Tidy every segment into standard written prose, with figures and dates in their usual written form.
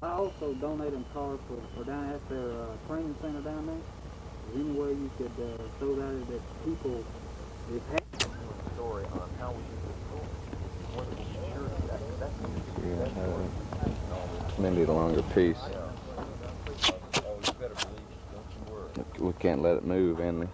I also donate them cars for down at their training center down there. Is there any way you could throw that people, if story on how we use this tool. Wonderful security. That's Maybe a longer piece. oh, you better believe it. Don't you worry. We can't let it move, and we.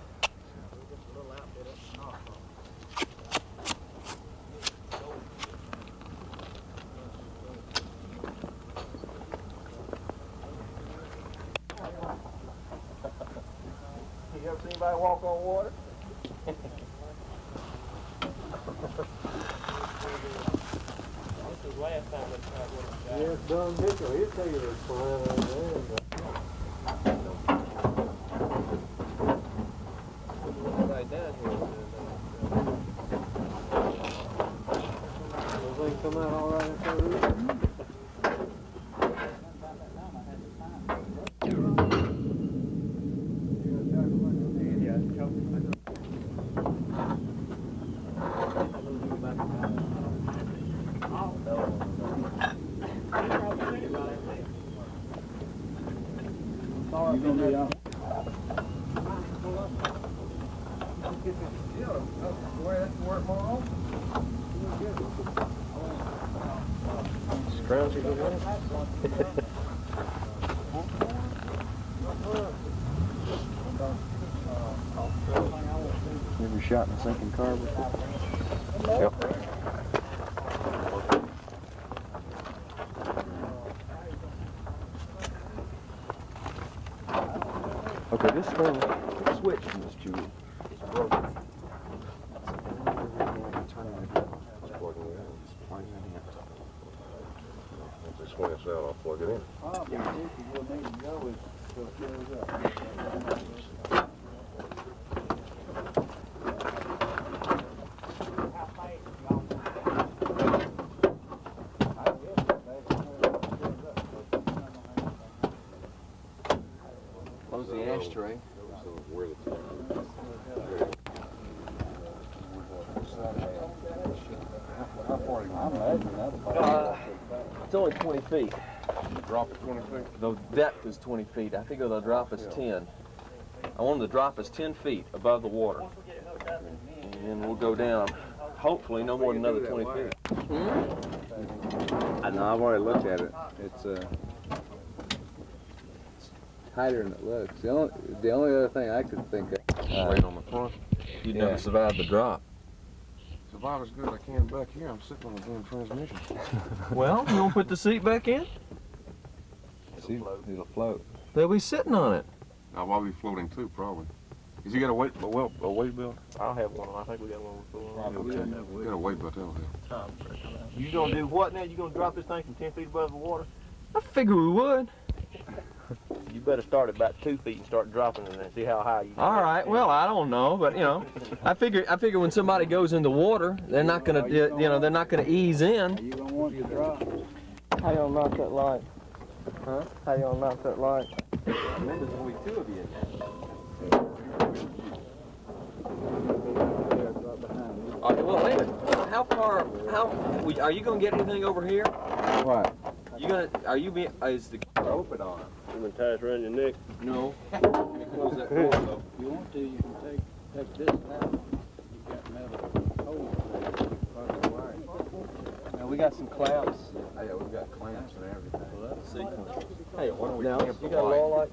You ever seen anybody walk on water? This is last time they tried what it got. Yes, Don Mitchell, he'll tell you there's parameters there. Right down here. Everything come out all right after the roof? Scroungy the way. You ever shot in a sinking car before? Yep. Okay, this thing, the switch in this tube is broken. Just when it's out, I'll plug it in. Close the ashtray. How far I imagine that. It's only 20 feet. Drop it 20 feet. The depth is 20 feet. I think they'll drop us 10. I want them to drop us 10 feet above the water. And we'll go down, hopefully, no more than another 20 feet. I know, I've already looked at it. It's tighter than it looks. The only other thing I could think of. Right on the front. You'd never survive the drop. Survive as good as I can back here. I'm sitting on the damn transmission. Well, you want to put the seat back in? It'll float. They'll be sitting on it. Now, I'll be floating too, probably. Has he got a weight belt? I'll have one. I think we got one before. Okay. Got a weight belt, that'll help. You gonna do what now? You gonna drop this thing from 10 feet above the water? I figure we would. You better start at about 2 feet and start dropping and then see how high you can All get. right. Well, I don't know, but you know, I figure when somebody goes in the water, they're not gonna, they're not gonna ease in. you don't want to drop? How you gonna mount that light? Huh? How you gonna mount that light? There's only two of you in there. Well, wait a minute. How far? Are you gonna get anything over here? What? You gonna? Are you being? Is the open on? You gonna tie it around your neck? No. Let me close that door though. If you want to, you can take this out. You've got metal holes there. Across the wire. Now we got some clamps. Oh, yeah, we've got clamps and everything. Well, let's see. Hey, why don't we clamp the You got a light? wall light?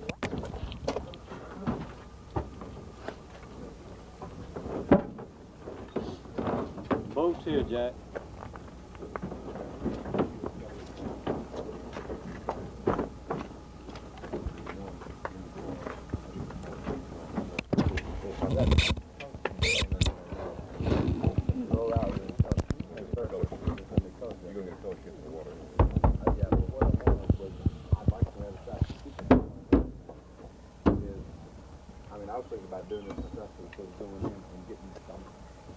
Boat's here, Jack. I was thinking about doing this myself instead of going in and getting some.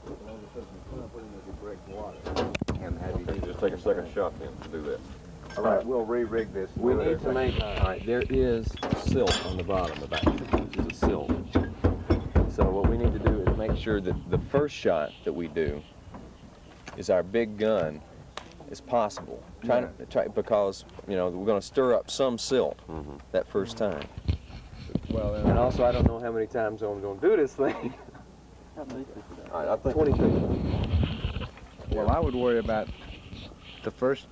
All of a sudden, put in as you break water. And have you Just take a second shot then to do that. All right, we'll re-rig this. We need to make, all right, there is silt on the bottom, about 2 inches of silt. So what we need to do is make sure that the first shot that we do is our big gun as possible. Because, you know, we're going to stir up some silt that first time. Well, And also, I don't know how many times I'm going to do this thing. All right, I think 20 feet. well, I would worry about the first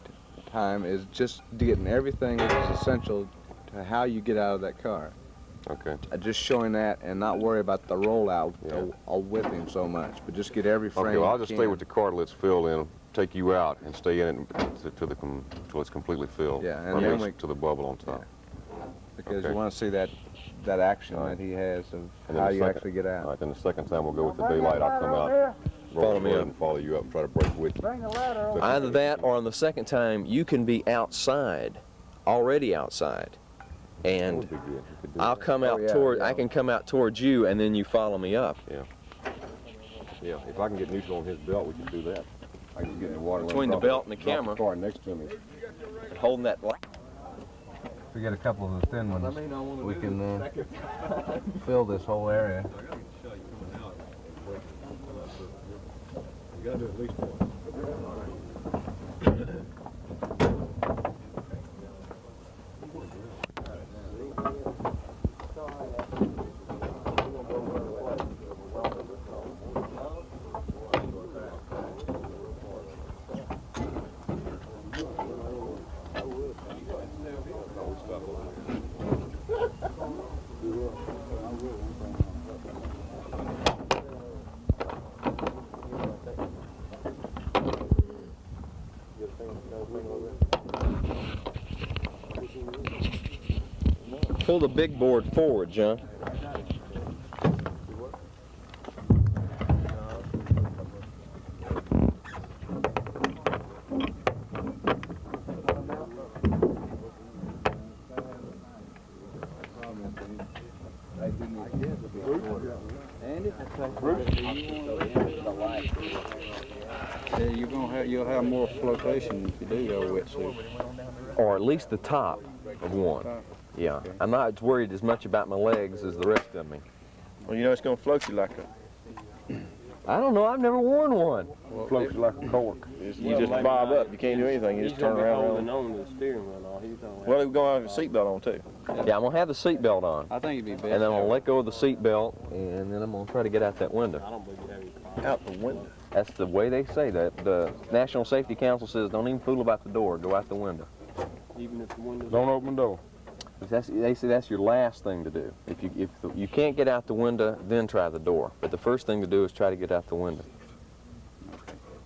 time is just getting everything that is essential to how you get out of that car. Okay. Just showing that and not worry about the rollout with him so much, but just get every frame. Okay, well, I'll just you stay can. with the cartlets filled in, take you out, and stay in it till it's completely filled. Yeah, and or then at least we- to the bubble on top. Because Okay. you want to see that action All right. that he has of And then how the you second- actually get out. All right, then the second time we'll go with the daylight. I'll come out, Follow me up. and follow you up, and try to break with you. Either that or on the second time, you can be outside, already outside. That And would be good. You could do I'll that. come out I can come out towards you, and then you follow me up. Yeah, if I can get neutral on his belt, we can do that. I can get in the water. Between the belt and the camera. Car next to me. Holding that light. If we get a couple of the thin ones, we can fill this whole area. You gotta do at least one. Pull the big board forward, John. Yeah, you'll have more flotation if you do go wetsuit. Or at least the top of one. Yeah. I'm not worried as much about my legs as the rest of me. Well, you know it's going to float you like a... I don't know. I've never worn one. Floats you like a cork. You just bob up. You can't do anything. You just turn around. on the steering wheel. All he's on. Well, we're going to have a seatbelt on, too. Yeah, I'm going to have the seat belt on. I think it'd be best. And then I'm going to let go of the seat belt, and then I'm going to try to get out that window. I don't believe you have any. Out the window. That's the way they say that. The National Safety Council says don't even fool about the door. Go out the window. Even if the windows. Don't open the door. They say that's your last thing to do. If you can't get out the window, then try the door. But the first thing to do is try to get out the window.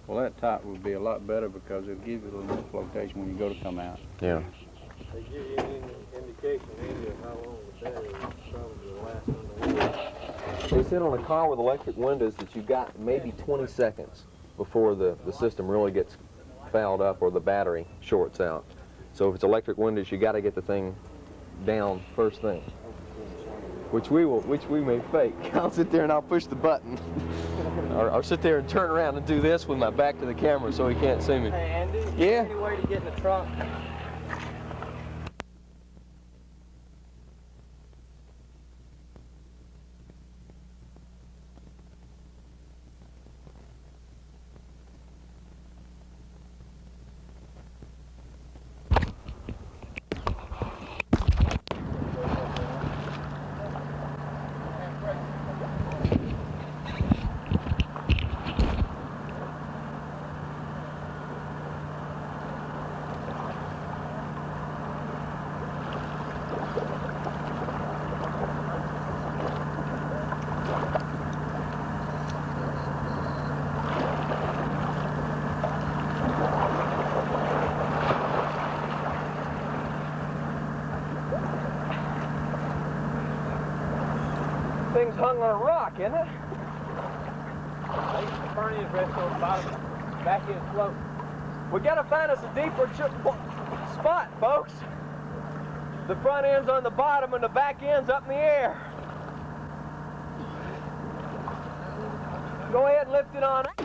Well, that top would be a lot better because it'll give you a little more flotation when you go to come out. Yeah. They give you any indication either of how long the battery is probably the last one. They said on a car with electric windows that you got maybe 20 seconds before the system really gets fouled up or the battery shorts out. So if it's electric windows, you got to get the thing down first thing. Which we may fake. I'll sit there and I'll push the button. or I'll sit there and turn around and do this with my back to the camera so he can't see me. Hey Andy, Yeah? any way to get in the trunk? Thing's hung on a rock, isn't it? The front end's resting on the bottom, back end's floating. We gotta find us a deeper spot, folks. The front end's on the bottom and the back end's up in the air. Go ahead and lift it on up.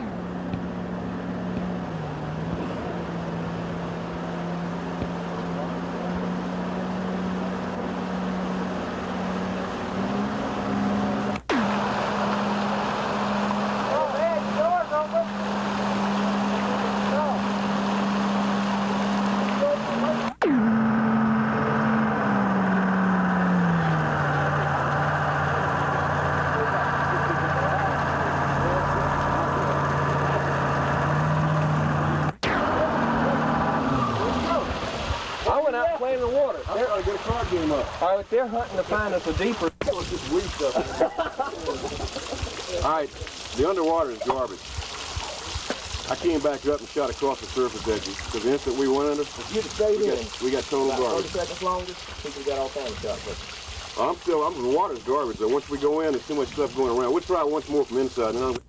in the water. I'm trying to get a card game up. All right, they're hunting to find us a deeper. What's this weed stuff? All right, the underwater is garbage. I came back up and shot across the surface edges because the instant we went under, If you'd have stayed in, we got total about 30 garbage. seconds longer, people got all kinds of shots. The water's garbage though. Once we go in, there's too much stuff going around. We'll try it once more from inside. And then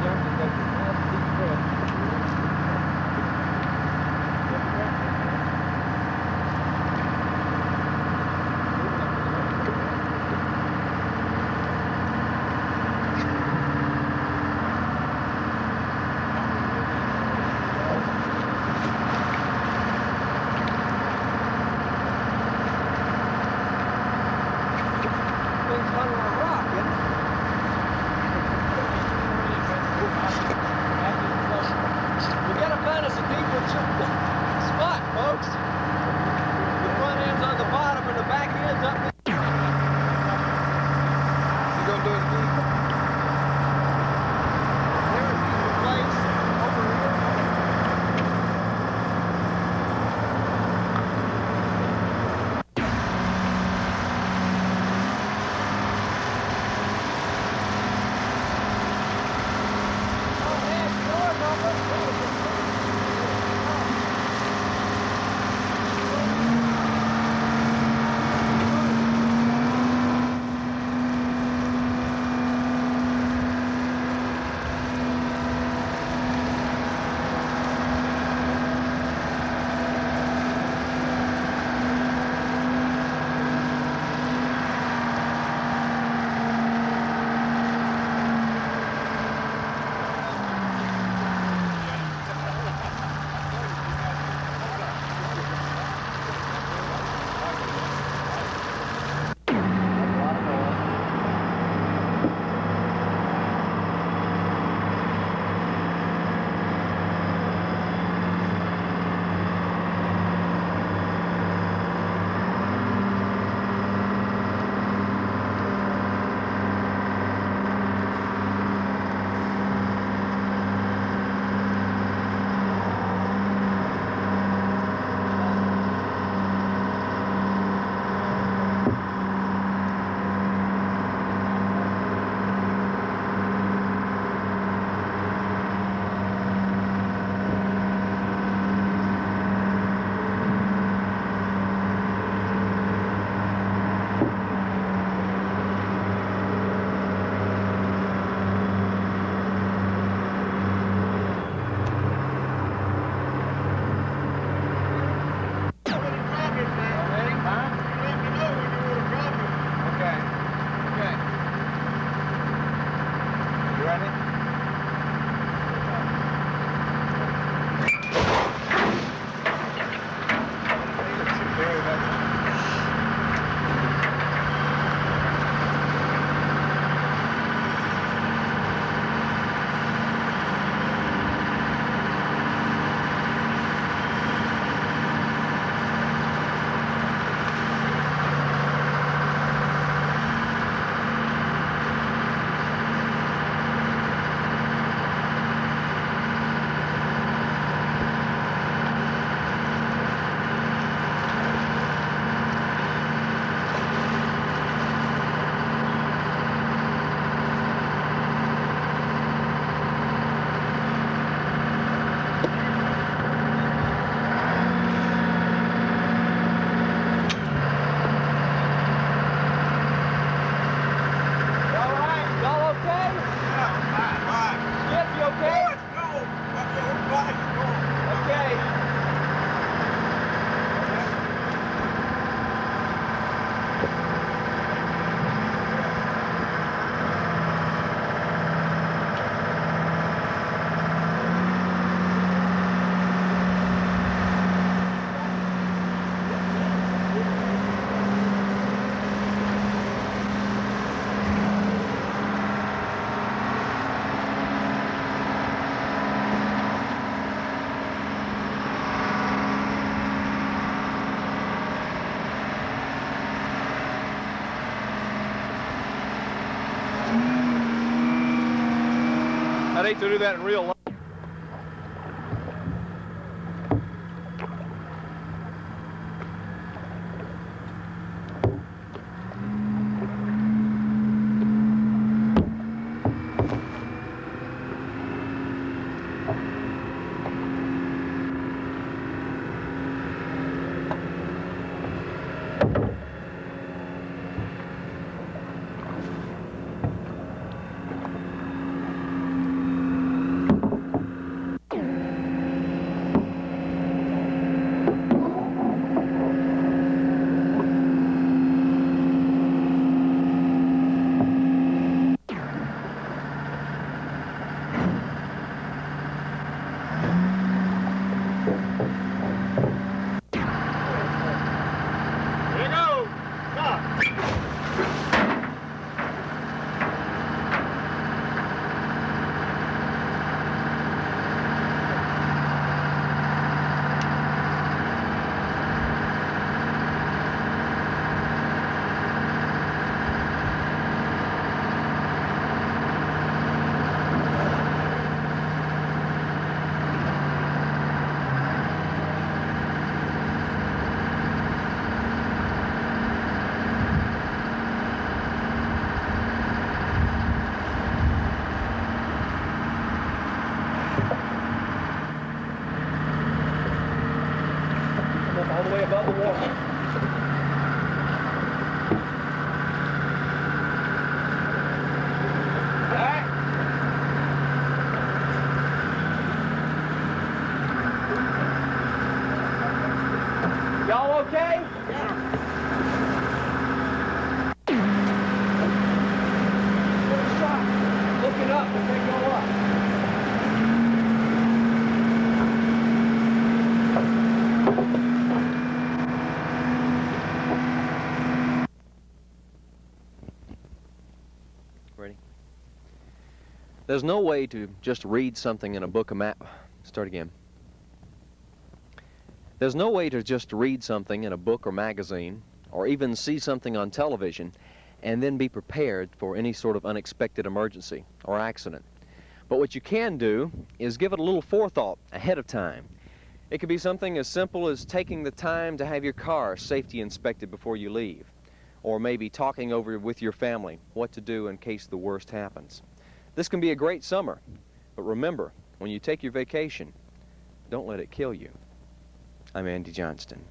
Young, hate to do that in real life. All the way above the water. Y'all okay? Looking up as they go up. Ready? There's no way to just read something in a book of Start again. There's no way to just read something in a book or magazine, or even see something on television, and then be prepared for any sort of unexpected emergency or accident. But what you can do is give it a little forethought ahead of time. It could be something as simple as taking the time to have your car safety inspected before you leave, or maybe talking over with your family what to do in case the worst happens. This can be a great summer, but remember, when you take your vacation, don't let it kill you. I'm Andy Johnston.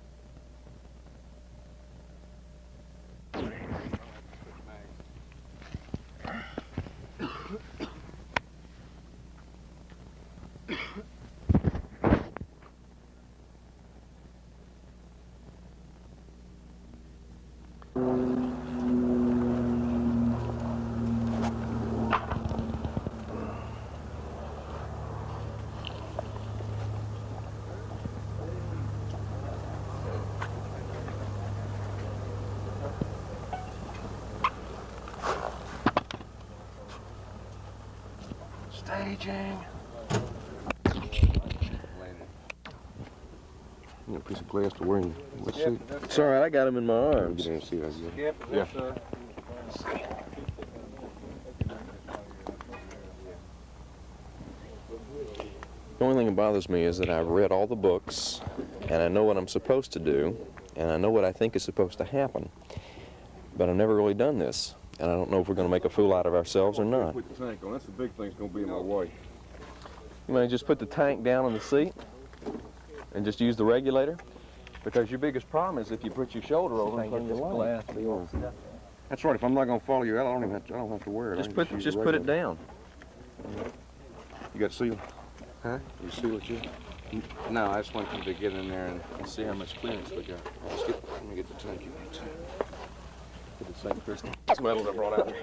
Staging. You know, a piece of glass to wear in your suit. It's all right, I got him in my arms. Get in and see that. Yeah. The only thing that bothers me is that I've read all the books, and I know what I'm supposed to do, and I know what I think is supposed to happen. But I've never really done this, and I don't know if we're going to make a fool out of ourselves or not. Put the tank on. That's the big thing's going to be in my way. You may just put the tank down on the seat and just use the regulator, because your biggest problem is if you put your shoulder over and your glass. That's right. If I'm not going to follow you out, I don't have to wear it. Just put it down. You got seal? Huh? You seal it yet? No, I just want you to get in there and See how much clearance we got. Let me get the tank in there, too. Put the tank first. This metal I brought out.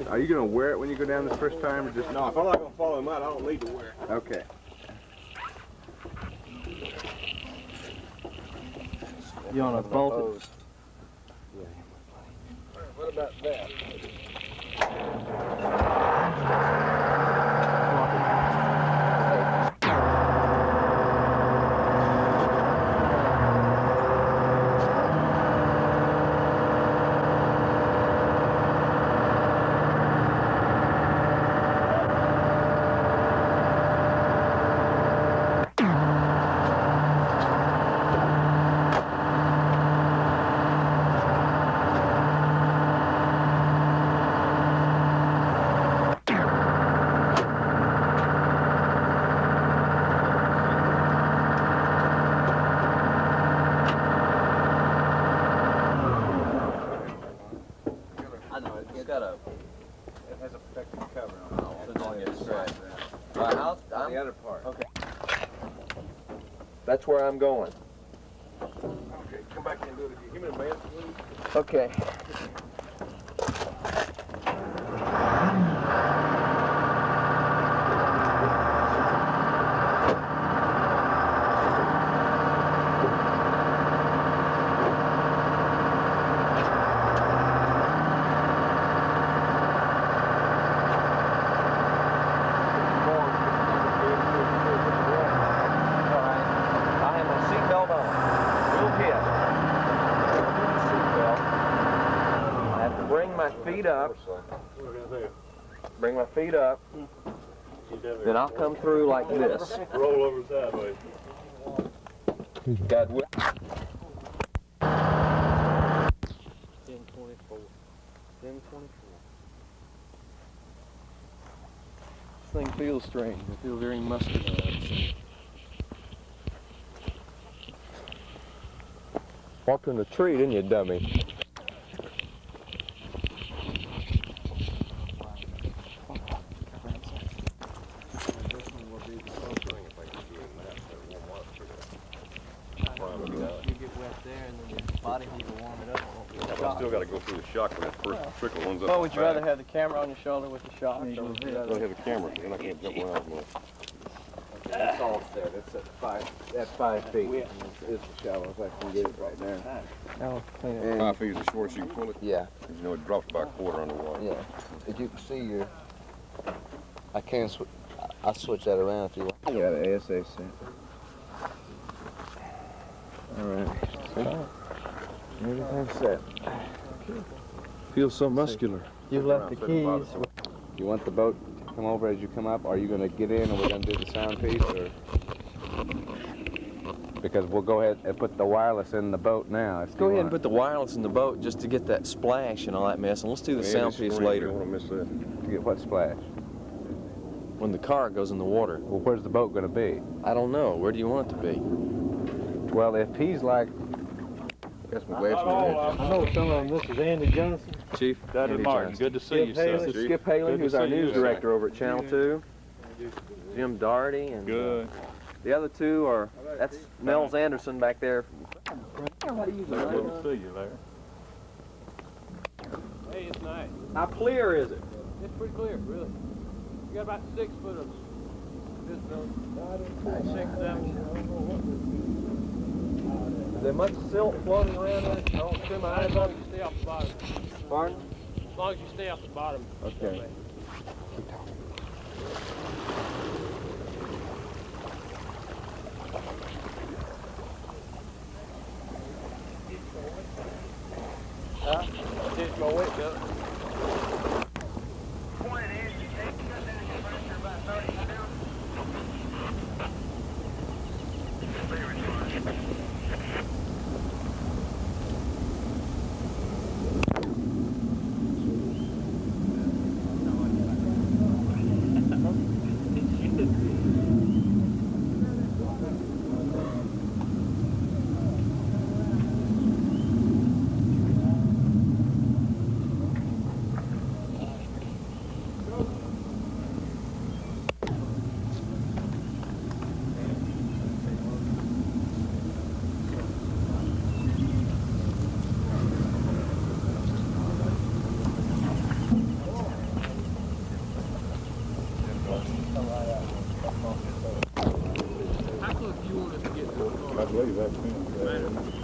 Are you going to wear it when you go down this first time, or just... No, if I'm not going to follow him out, I don't need to wear it. Okay. You want to bolt it? What about that? That's where I'm going. Okay, come back and do it again. Give me a man, please. Okay. Bring my feet up, then I'll come through like this. Roll over sideways. God will. 1024. 1024. This thing feels strange. I feel very muscular. Walked in the tree, didn't you, dummy? I still got to go through the shock when that first trickle runs up. Well, would you rather have the camera on your shoulder with the shock? I'd rather have the camera, then I can't jump around more. That's all set. It's at 5 feet. It's as shallow as I can get it right now. I'll clean it. 5 feet is the shortest you can pull it? Yeah. You know, it drops about a quarter underwater. Yeah. As you can see, I can I'll switch that around if you want. I got an ASA set. All right. Everything's set. Feels so muscular. You left the keys. You want the boat to come over as you come up? Are you going to get in and we're going to do the sound piece? Or? Because we'll go ahead and put the wireless in the boat now. Go ahead and put the wireless in the boat just to get that splash and all that mess, and let's do the sound piece later. You don't want to miss that. To get what splash? When the car goes in the water. Well, where's the boat going to be? I don't know. Where do you want it to be? Well, if he's like... Got some glasses in there. I know some of them. This is Andy Johnson. Chief Dudley Martin, good to see you, This sir. is Skip Haley, Good to who's our see you, news sir. director over at Channel 2. Jim Doherty and Good. the other two are, that's Nels Anderson back there. Good to see you, Larry. Hey, it's nice. How clear is it? It's pretty clear, really. You got about 6 foot of this zone. 6, 7. Is there much silt floating around there? I don't see my eyes As long up. as you stay off the bottom. Pardon? As long as you stay off the bottom. Okay. It's my weight, though.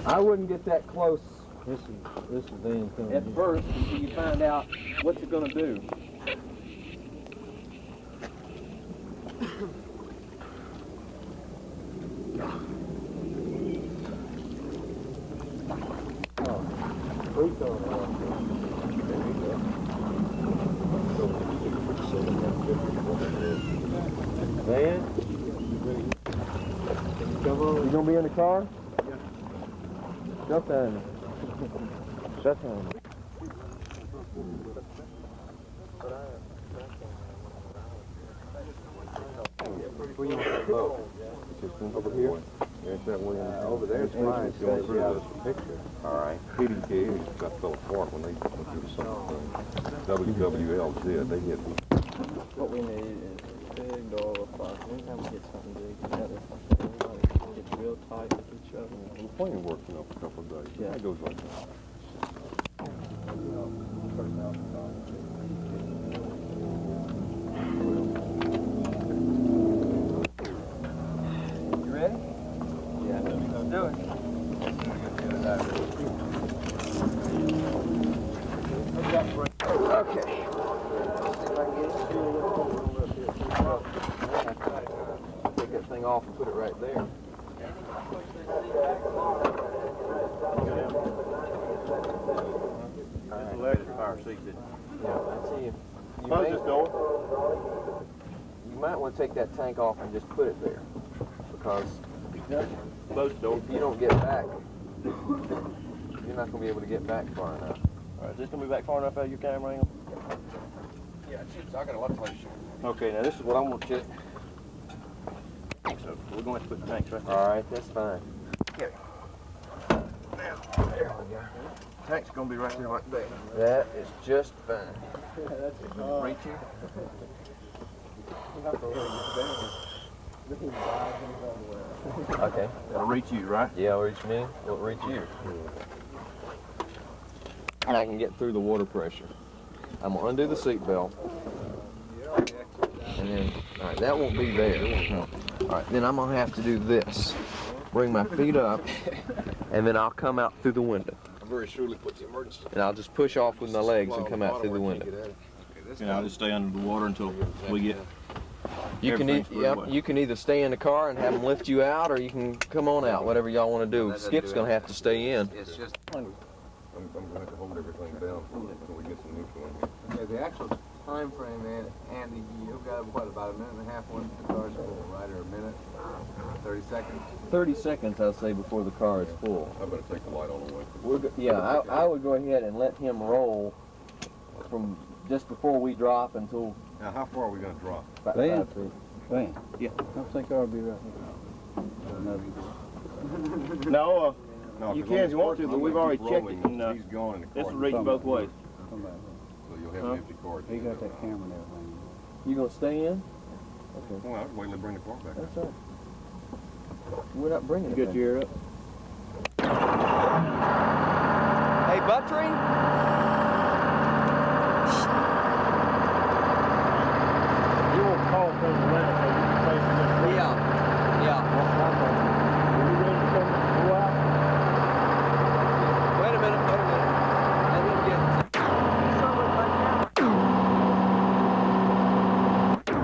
I wouldn't get that close This is the thing. at first until you find out what you're going to do. Man, you gonna be in the car? Yeah. Jump down. Shut down. Where you want the boat? Over here? Yes, that way. Over there, it's fine. Going It's through out this. of the picture. All right. PDK got fell apart when they went through something. WWL did. They hit. What we need is big door of fire. Anytime we get something big together, everybody gets real Plenty of work, you know, for a couple of days. Yeah, it goes like that. You ready? Yeah, let's do it. Okay. Take that thing off and put it right there. That's electric power seat. Yeah, I see you. How's this going? You might want to take that tank off and just put it there, because if you don't get back, you're not going to be able to get back far enough. All right, is this going to be back far enough out of your camera angle? Yeah, it should. I got a lot of places. Okay, now this is what I'm going to check. So we're going to put the tanks right there. All right, that's fine. There we go. Tank's going to be right there like that. That is just fine. Reach here. Okay. That'll reach you, right? Yeah, it'll reach me. It'll reach you. And I can get through the water pressure. I'm going to undo the seat belt. And then, all right, that won't be there. All right, then I'm going to have to do this. Bring my feet up, and then I'll come out through the window. I very surely put the emergency. And I'll just push off with my legs and come out through the window. And I'll just stay under the water until we get. You can, you can either stay in the car and have them lift you out, or you can come on out, whatever y'all want to do. Skip's going to have to stay in. I'm going to have to hold everything down until we get some neutral in here. Okay, the actual time frame, Andy, you've got, what, about a minute and a half once the car's full, right? Or a minute? 30 seconds? 30 seconds, I'll say, before the car is full. I better take the light on away. Yeah, I would go ahead and let him roll from just before we drop until Now, how far are we going to drop? about 5 feet. Van, Yeah. I think I'll be right here. No, No, you 'cause can on if you want this to, but first we've one, already keep checked rolling, it, and he's gone in the this car. will reach both ways. Come back. So you'll have an empty car. at the He end got of it. that camera and everything. You gonna stay in? Okay, Well, I'll wait till they bring the car back. that's all right. We're not bringing it. Get back. your ear up. Hey, Buttering? You won't call from the window, so you can face this way. Yeah. Are you ready to come go out? Wait a minute. Let him get.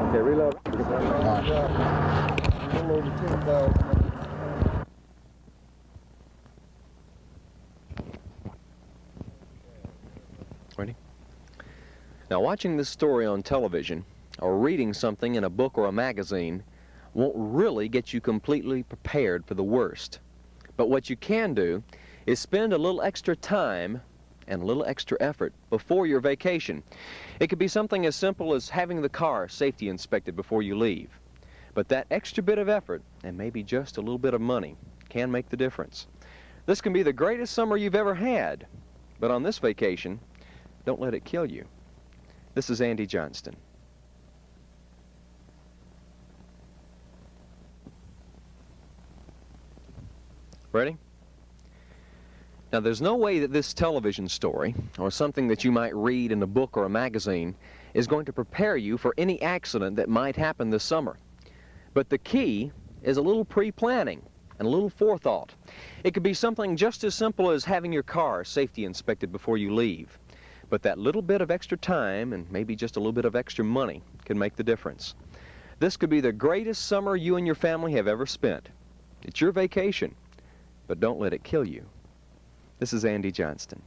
Okay, reload. Ready? Now, watching this story on television or reading something in a book or a magazine won't really get you completely prepared for the worst. But what you can do is spend a little extra time and a little extra effort before your vacation. It could be something as simple as having the car safety inspected before you leave. But that extra bit of effort, and maybe just a little bit of money, can make the difference. This can be the greatest summer you've ever had. But on this vacation, don't let it kill you. This is Andy Johnston. Ready? Now, there's no way that this television story, or something that you might read in a book or a magazine, is going to prepare you for any accident that might happen this summer. But the key is a little pre-planning and a little forethought. It could be something just as simple as having your car safety inspected before you leave. But that little bit of extra time and maybe just a little bit of extra money can make the difference. This could be the greatest summer you and your family have ever spent. It's your vacation, but don't let it kill you. This is Andy Johnston.